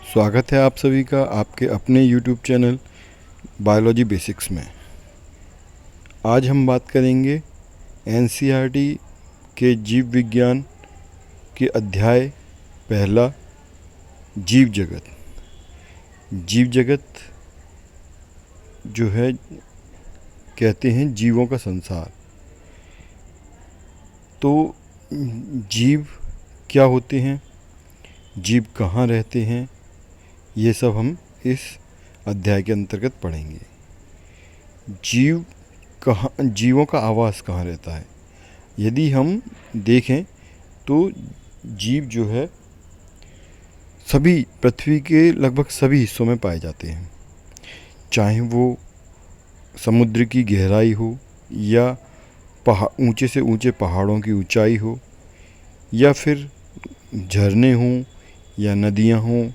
स्वागत है आप सभी का आपके अपने YouTube चैनल बायोलॉजी बेसिक्स में। आज हम बात करेंगे NCERT के जीव विज्ञान के अध्याय पहला जीव जगत। जीव जगत जो है कहते हैं जीवों का संसार। तो जीव क्या होते हैं, जीव कहाँ रहते हैं, ये सब हम इस अध्याय के अंतर्गत पढ़ेंगे। जीवों का आवास कहाँ रहता है। यदि हम देखें तो जीव जो है सभी पृथ्वी के लगभग सभी हिस्सों में पाए जाते हैं, चाहे वो समुद्र की गहराई हो या ऊंचे से ऊंचे पहाड़ों की ऊंचाई हो या फिर झरने हों या नदियां हों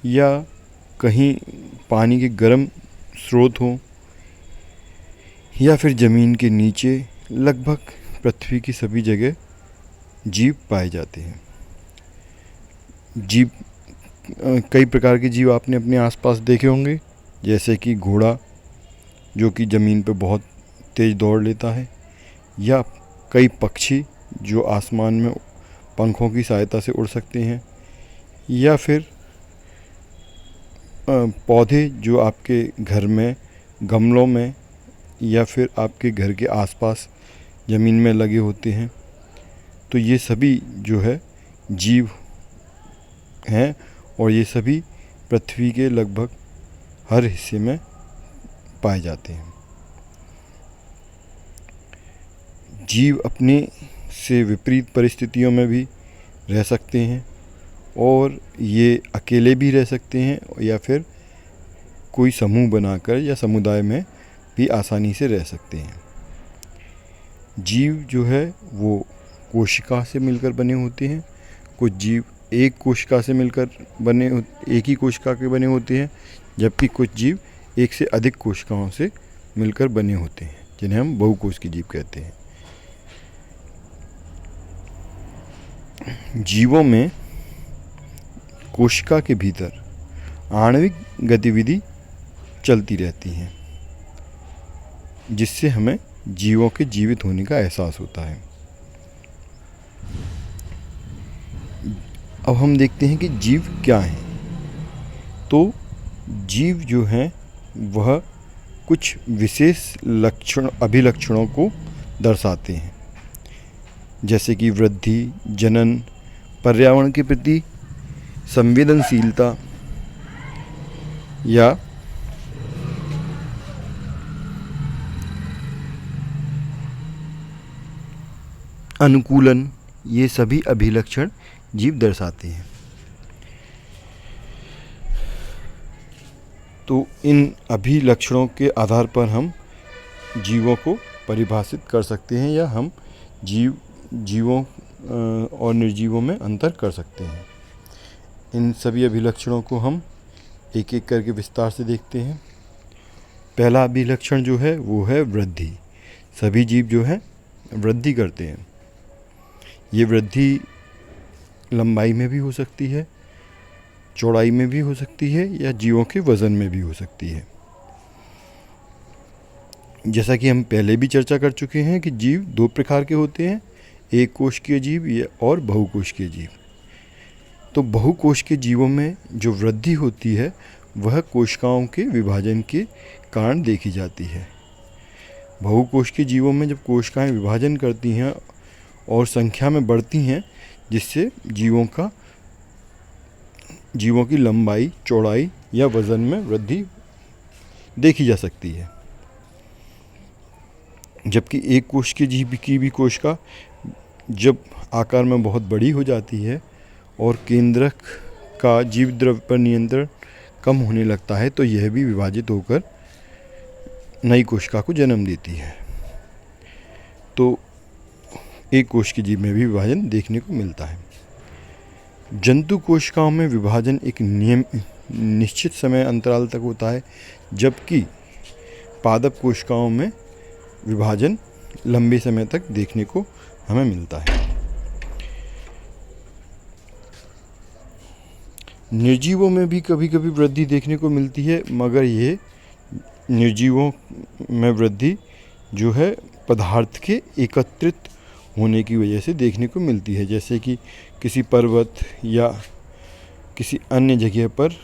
या कहीं पानी के गर्म स्रोत हों या फिर ज़मीन के नीचे, लगभग पृथ्वी की सभी जगह जीव पाए जाते हैं। जीव कई प्रकार के जीव आपने अपने आसपास देखे होंगे, जैसे कि घोड़ा जो कि ज़मीन पर बहुत तेज़ दौड़ लेता है, या कई पक्षी जो आसमान में पंखों की सहायता से उड़ सकते हैं, या फिर पौधे जो आपके घर में गमलों में या फिर आपके घर के आसपास ज़मीन में लगे होते हैं। तो ये सभी जो है जीव हैं और ये सभी पृथ्वी के लगभग हर हिस्से में पाए जाते हैं। जीव अपने से विपरीत परिस्थितियों में भी रह सकते हैं और ये अकेले भी रह सकते हैं या फिर कोई समूह बनाकर या समुदाय में भी आसानी से रह सकते हैं। जीव जो है वो कोशिका से मिलकर बने होते हैं। कुछ जीव एक कोशिका से मिलकर एक ही कोशिका के बने होते हैं, जबकि कुछ जीव एक से अधिक कोशिकाओं से मिलकर बने होते हैं, जिन्हें हम बहुकोशिकीय जीव कहते हैं। जीवों में कोशिका के भीतर आणविक गतिविधि चलती रहती है, जिससे हमें जीवों के जीवित होने का एहसास होता है। अब हम देखते हैं कि जीव क्या हैं। तो जीव जो हैं वह कुछ विशेष अभिलक्षणों को दर्शाते हैं, जैसे कि वृद्धि, जनन, पर्यावरण के प्रति संवेदनशीलता या अनुकूलन। ये सभी अभिलक्षण जीव दर्शाते हैं। तो इन अभिलक्षणों के आधार पर हम जीवों को परिभाषित कर सकते हैं या हम जीवों और निर्जीवों में अंतर कर सकते हैं। इन सभी अभिलक्षणों को हम एक एक करके विस्तार से देखते हैं। पहला अभिलक्षण जो है वो है वृद्धि। सभी जीव जो है वृद्धि करते हैं। ये वृद्धि लंबाई में भी हो सकती है, चौड़ाई में भी हो सकती है या जीवों के वज़न में भी हो सकती है। जैसा कि हम पहले भी चर्चा कर चुके हैं कि जीव दो प्रकार के होते हैं, एक कोशिकीय जीव और बहुकोशिकीय जीव। तो बहुकोशिकीय जीवों में जो वृद्धि होती है वह कोशिकाओं के विभाजन के कारण देखी जाती है। बहुकोशिकीय जीवों में जब कोशिकाएं विभाजन करती हैं और संख्या में बढ़ती हैं, जिससे जीवों की लंबाई, चौड़ाई या वज़न में वृद्धि देखी जा सकती है। जबकि एक कोशिकीय जीव की भी कोशिका जब आकार में बहुत बड़ी हो जाती है और केंद्रक का जीव द्रव्य पर नियंत्रण कम होने लगता है, तो यह भी विभाजित होकर नई कोशिका को जन्म देती है। तो एक कोशिकीय जीव में भी विभाजन देखने को मिलता है। जंतु कोशिकाओं में विभाजन एक निश्चित समय अंतराल तक होता है, जबकि पादप कोशिकाओं में विभाजन लंबे समय तक देखने को हमें मिलता है। निर्जीवों में भी कभी कभी वृद्धि देखने को मिलती है, मगर ये निर्जीवों में वृद्धि जो है पदार्थ के एकत्रित होने की वजह से देखने को मिलती है। जैसे कि किसी पर्वत या किसी अन्य जगह पर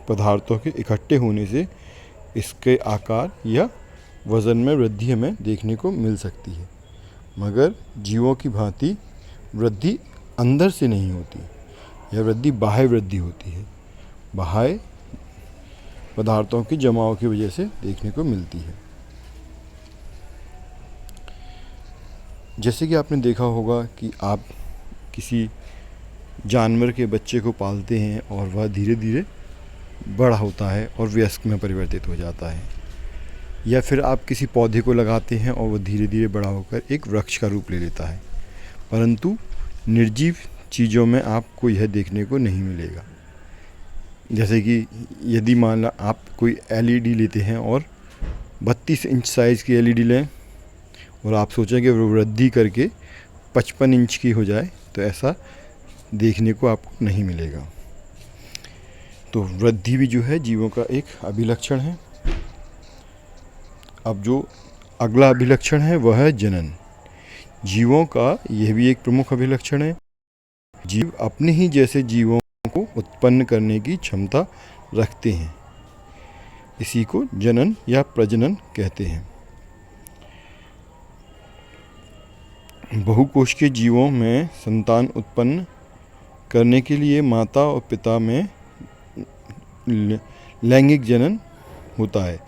पदार्थों के इकट्ठे होने से इसके आकार या वज़न में वृद्धि हमें देखने को मिल सकती है, मगर जीवों की भांति वृद्धि अंदर से नहीं होती। यह वृद्धि बाह्य वृद्धि होती है, बाह्य पदार्थों के जमाव की वजह से देखने को मिलती है। जैसे कि आपने देखा होगा कि आप किसी जानवर के बच्चे को पालते हैं और वह धीरे धीरे बड़ा होता है और वयस्क में परिवर्तित हो जाता है, या फिर आप किसी पौधे को लगाते हैं और वह धीरे धीरे बड़ा होकर एक वृक्ष का रूप ले लेता है, परंतु निर्जीव चीज़ों में आपको यह देखने को नहीं मिलेगा। जैसे कि यदि मान लो आप कोई एलईडी लेते हैं और 32 इंच साइज़ की एलईडी लें और आप सोचें कि वो वृद्धि करके 55 इंच की हो जाए, तो ऐसा देखने को आपको नहीं मिलेगा। तो वृद्धि भी जो है जीवों का एक अभिलक्षण है। अब जो अगला अभिलक्षण है वह है जनन। जीवों का यह भी एक प्रमुख अभिलक्षण है। जीव अपने ही जैसे जीवों को उत्पन्न करने की क्षमता रखते हैं। इसी को जनन या प्रजनन कहते हैं। बहुकोशिकीय जीवों में संतान उत्पन्न करने के लिए माता और पिता में लैंगिक जनन होता है।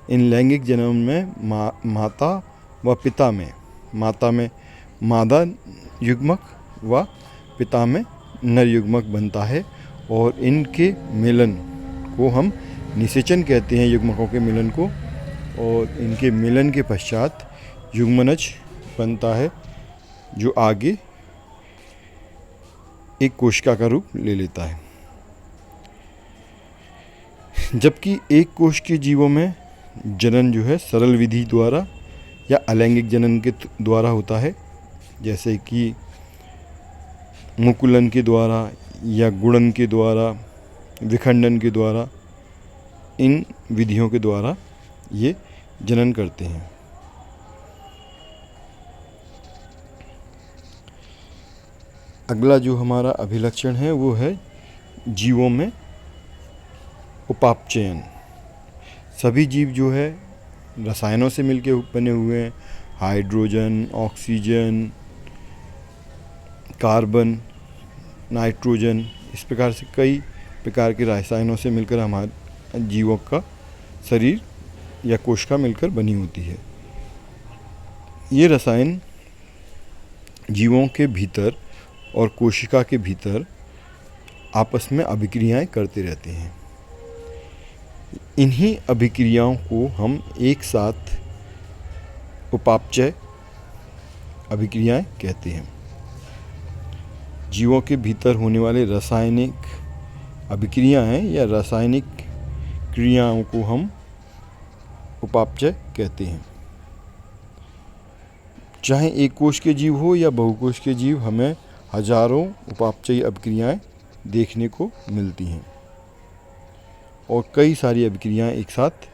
इन लैंगिक जनन में माता व पिता में मादा युग्मक व पिता में नर युग्मक बनता है, और इनके मिलन को हम निषेचन कहते हैं, युग्मकों के मिलन को। और इनके मिलन के पश्चात युग्मनज बनता है, जो आगे एक कोशिका का रूप ले लेता है। जबकि एक कोश के जीवों में जनन जो है सरल विधि द्वारा या अलैंगिक जनन के द्वारा होता है, जैसे कि मुकुलन के द्वारा या गुणन के द्वारा, विखंडन के द्वारा, इन विधियों के द्वारा ये जनन करते हैं। अगला जो हमारा अभिलक्षण है वो है जीवों में उपापचयन। सभी जीव जो है रसायनों से मिलकर बने हुए हैं। हाइड्रोजन, ऑक्सीजन, कार्बन, नाइट्रोजन, इस प्रकार से कई प्रकार के रसायनों से मिलकर हमारे जीवों का शरीर या कोशिका मिलकर बनी होती है। ये रसायन जीवों के भीतर और कोशिका के भीतर आपस में अभिक्रियाएं करते रहते हैं। इन्हीं अभिक्रियाओं को हम एक साथ उपापचय अभिक्रियाएं कहते हैं। जीवों के भीतर होने वाले रासायनिक अभिक्रियाएं या रासायनिक क्रियाओं को हम उपापचय कहते हैं। चाहे एक कोश के जीव हो या बहुकोश के जीव, हमें हजारों उपापचयी अभिक्रियाएं देखने को मिलती हैं और कई सारी अभिक्रियाएं एक साथ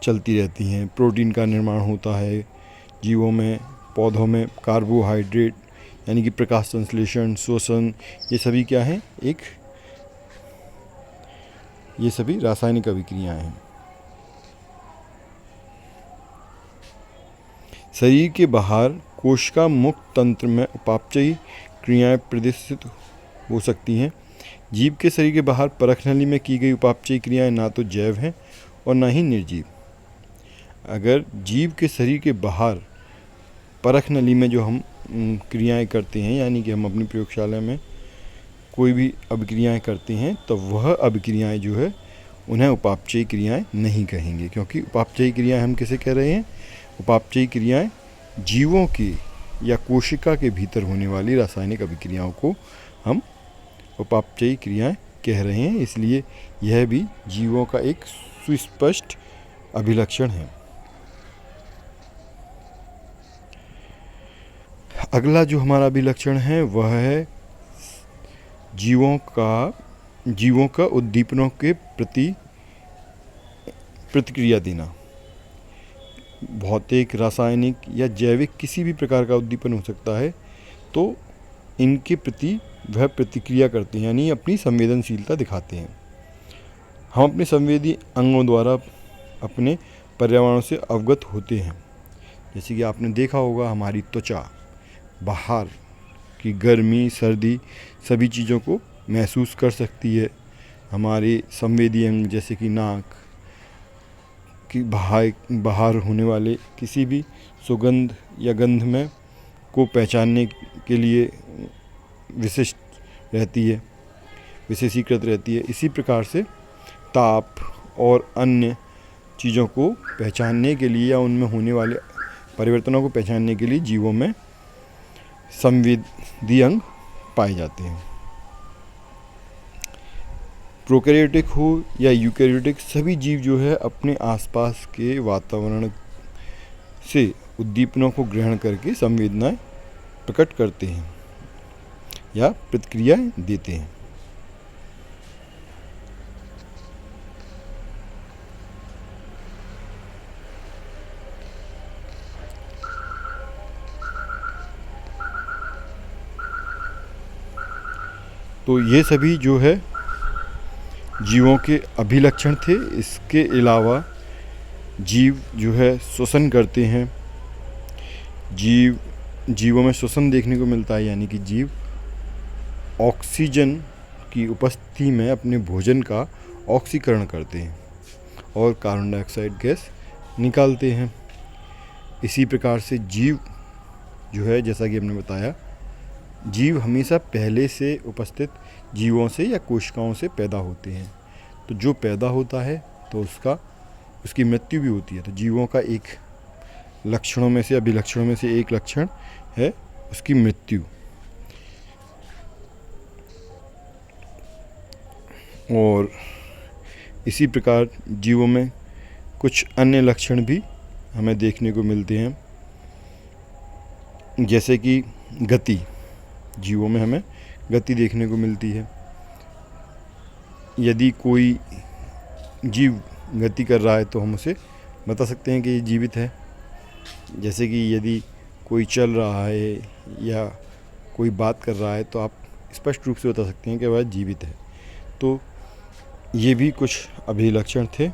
चलती रहती हैं। प्रोटीन का निर्माण होता है जीवों में, पौधों में कार्बोहाइड्रेट यानी कि प्रकाश संश्लेषण, श्वसन, ये सभी क्या हैं? ये सभी रासायनिक अभिक्रियाएं हैं। शरीर के बाहर कोशिका मुक्त तंत्र में उपापचयी क्रियाएं प्रदर्शित हो सकती हैं। जीव के शरीर के बाहर परख नली में की गई उपापचयी क्रियाएं ना तो जैव हैं और ना ही निर्जीव। अगर जीव के शरीर के बाहर परख नली में जो हम क्रियाएं करते हैं, यानी कि हम अपनी प्रयोगशाला में कोई भी अभिक्रियाएं करते हैं, तो वह अभिक्रियाएं जो है उन्हें उपापचयी क्रियाएं नहीं कहेंगे। क्योंकि उपापचयी क्रियाएं हम किसे कह रहे हैं? उपापचयी क्रियाएं जीवों की या कोशिका के भीतर होने वाली रासायनिक अभिक्रियाओं को हम उपापचयी क्रियाएं कह रहे हैं। इसलिए यह भी जीवों का एक सुस्पष्ट अभिलक्षण है। अगला जो हमारा अभिलक्षण है वह है जीवों का जीवों का उद्दीपनों के प्रति प्रतिक्रिया देना। भौतिक, रासायनिक या जैविक किसी भी प्रकार का उद्दीपन हो सकता है, तो इनके प्रति वह प्रतिक्रिया करते हैं, यानी अपनी संवेदनशीलता दिखाते हैं। हम अपने संवेदी अंगों द्वारा अपने पर्यावरण से अवगत होते हैं। जैसे कि आपने देखा होगा, हमारी त्वचा बाहर की गर्मी, सर्दी सभी चीज़ों को महसूस कर सकती है। हमारे संवेदी अंग जैसे कि नाक की बाहर होने वाले किसी भी सुगंध या गंध में को पहचानने के लिए विशिष्ट रहती है, विशेषीकृत रहती है। इसी प्रकार से ताप और अन्य चीज़ों को पहचानने के लिए या उनमें होने वाले परिवर्तनों को पहचानने के लिए जीवों में संवेदी अंग पाए जाते हैं। प्रोकैरियोटिक हो या यूकैरियोटिक, सभी जीव जो है अपने आसपास के वातावरण से उद्दीपनों को ग्रहण करके संवेदनाएं प्रकट करते हैं या प्रतिक्रियाएं देते हैं। तो ये सभी जो है जीवों के अभिलक्षण थे। इसके अलावा जीव जो है श्वसन करते हैं। जीवों में श्वसन देखने को मिलता है, यानी कि जीव ऑक्सीजन की उपस्थिति में अपने भोजन का ऑक्सीकरण करते हैं और कार्बन डाइऑक्साइड गैस निकालते हैं। इसी प्रकार से जीव जो है, जैसा कि हमने बताया, जीव हमेशा पहले से उपस्थित जीवों से या कोशिकाओं से पैदा होते हैं। तो जो पैदा होता है तो उसकी मृत्यु भी होती है। तो जीवों का एक लक्षणों में से, अभिलक्षणों में से एक लक्षण है उसकी मृत्यु। और इसी प्रकार जीवों में कुछ अन्य लक्षण भी हमें देखने को मिलते हैं, जैसे कि गति। जीवों में हमें गति देखने को मिलती है। यदि कोई जीव गति कर रहा है तो हम उसे बता सकते हैं कि ये जीवित है। जैसे कि यदि कोई चल रहा है या कोई बात कर रहा है तो आप स्पष्ट रूप से बता सकते हैं कि वह जीवित है। तो ये भी कुछ अभिलक्षण थे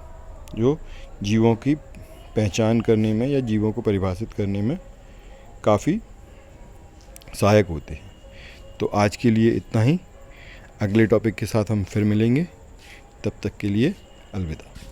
जो जीवों की पहचान करने में या जीवों को परिभाषित करने में काफ़ी सहायक होते हैं। तो आज के लिए इतना ही। अगले टॉपिक के साथ हम फिर मिलेंगे। तब तक के लिए अलविदा।